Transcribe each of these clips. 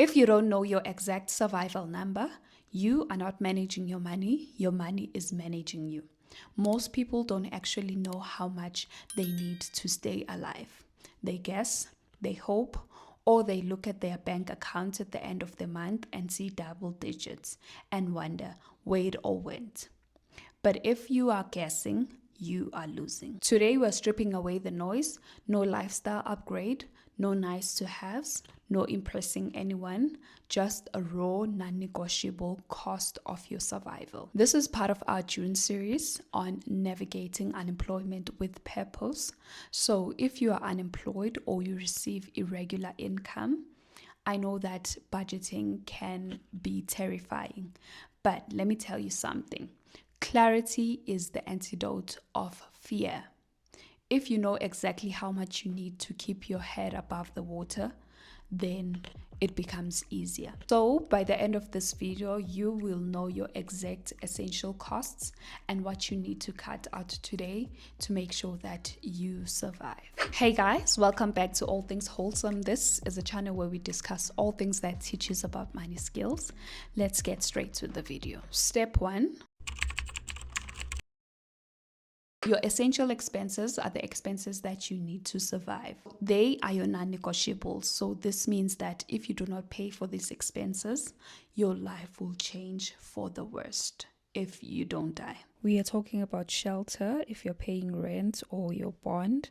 If you don't know your exact survival number, you are not managing your money is managing you. Most people don't actually know how much they need to stay alive. They guess, they hope, or they look at their bank account at the end of the month and see double digits and wonder where it all went. But if you are guessing, you are losing. Today, we're stripping away the noise. No lifestyle upgrade, no nice to haves, no impressing anyone, just a raw, non-negotiable cost of your survival. This is part of our June series on navigating unemployment with purpose. So if you are unemployed or you receive irregular income, I know that budgeting can be terrifying, but let me tell you something. Clarity is the antidote of fear. If you know exactly how much you need to keep your head above the water, then it becomes easier. So by the end of this video, you will know your exact essential costs and what you need to cut out today to make sure that you survive. Hey guys, welcome back to All Things Wholesome. This is a channel where we discuss all things that teaches about money skills. Let's get straight to the video. Step 1. Your essential expenses are the expenses that you need to survive. They are your non-negotiables. So this means that if you do not pay for these expenses, your life will change for the worst if you don't die. We are talking about shelter if you're paying rent or your bond,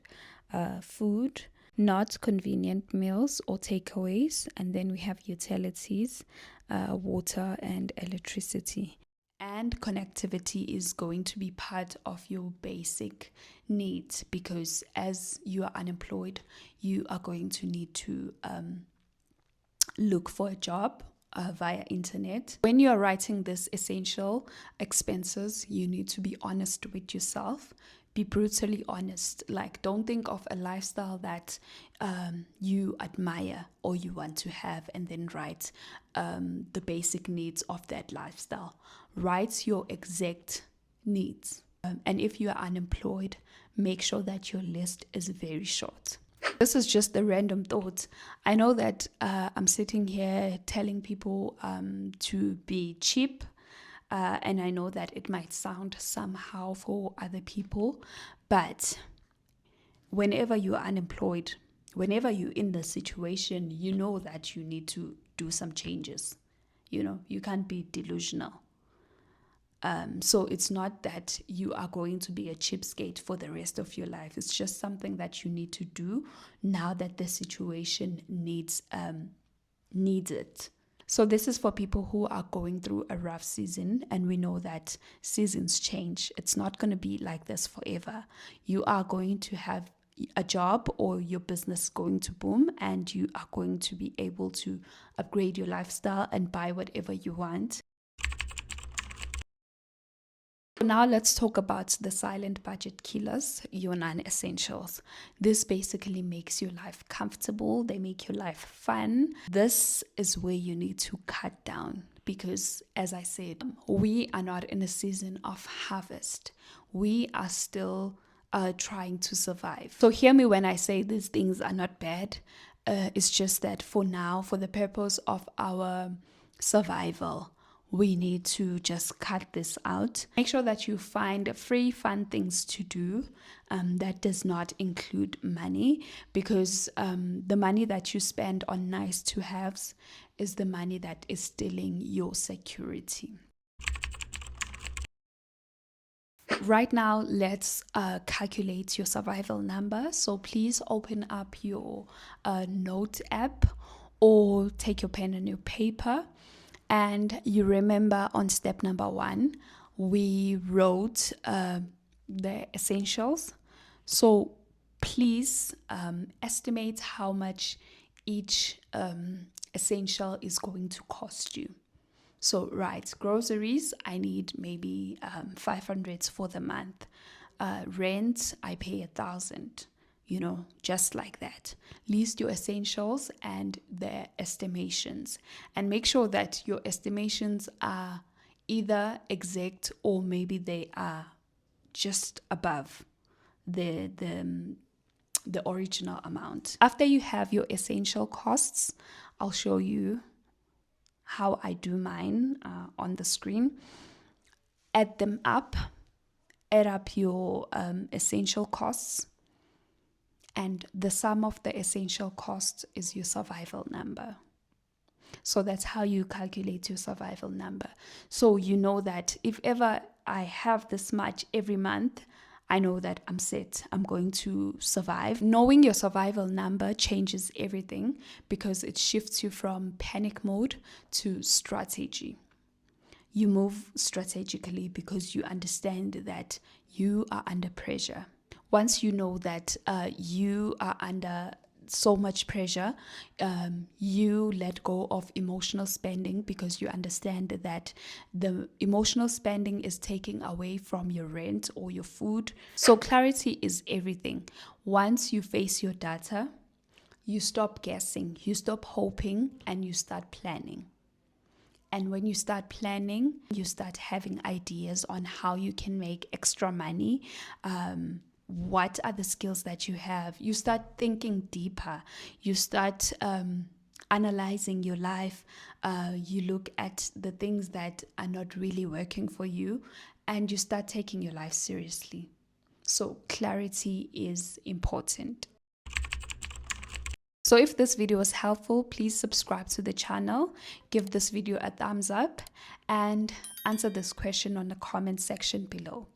food, not convenient meals or takeaways, and then we have utilities, water and electricity. And connectivity is going to be part of your basic needs, because as you are unemployed, you are going to need to look for a job via internet. When you are writing this essential expenses, you need to be honest with yourself. Be brutally honest. Like, don't think of a lifestyle that you admire or you want to have and then write the basic needs of that lifestyle. Write your exact needs. And if you are unemployed, make sure that your list is very short. This is just a random thought. I know that I'm sitting here telling people to be cheap. And I know that it might sound somehow for other people, but whenever you're unemployed, whenever you're in the situation, you know that you need to do some changes. You know, you can't be delusional. So it's not that you are going to be a cheapskate for the rest of your life. It's just something that you need to do now that the situation needs it. So this is for people who are going through a rough season, and we know that seasons change. It's not going to be like this forever. You are going to have a job or your business is going to boom, and you are going to be able to upgrade your lifestyle and buy whatever you want. Now let's talk about the silent budget killers, your non-essentials. This basically makes your life comfortable. They make your life fun. This is where you need to cut down, because as I said, we are not in a season of harvest. We are still trying to survive. So hear me when I say these things are not bad. It's just that for now, for the purpose of our survival, we need to just cut this out. Make sure that you find free, fun things to do that does not include money, because the money that you spend on nice to haves is the money that is stealing your security. Right now, let's calculate your survival number. So please open up your note app or take your pen and your paper. And you remember on step number 1, we wrote the essentials. So please estimate how much each essential is going to cost you. So right, groceries, I need maybe 500 for the month. Rent, I pay 1,000. You know, just like that. List your essentials and their estimations, and make sure that your estimations are either exact or maybe they are just above the original amount. After you have your essential costs, I'll show you how I do mine on the screen. Add them up, add up your essential costs, and the sum of the essential costs is your survival number. So that's how you calculate your survival number. So you know that if ever I have this much every month, I know that I'm set. I'm going to survive. Knowing your survival number changes everything because it shifts you from panic mode to strategy. You move strategically because you understand that you are under pressure. Once you know that you are under so much pressure, you let go of emotional spending because you understand that the emotional spending is taking away from your rent or your food. So clarity is everything. Once you face your data, you stop guessing, you stop hoping, and you start planning. And when you start planning, you start having ideas on how you can make extra money. What are the skills that you have? You start thinking deeper. You start analyzing your life. You look at the things that are not really working for you, and you start taking your life seriously. So clarity is important. So if this video was helpful, please subscribe to the channel, give this video a thumbs up, and answer this question on the comment section below.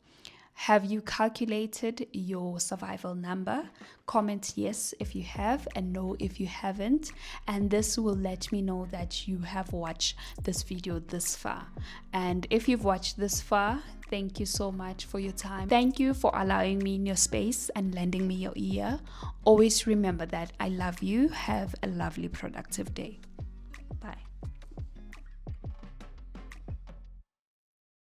Have you calculated your survival number? Comment yes if you have and no if you haven't. And this will let me know that you have watched this video this far. And if you've watched this far, thank you so much for your time. Thank you for allowing me in your space and lending me your ear. Always remember that I love you. Have a lovely, productive day.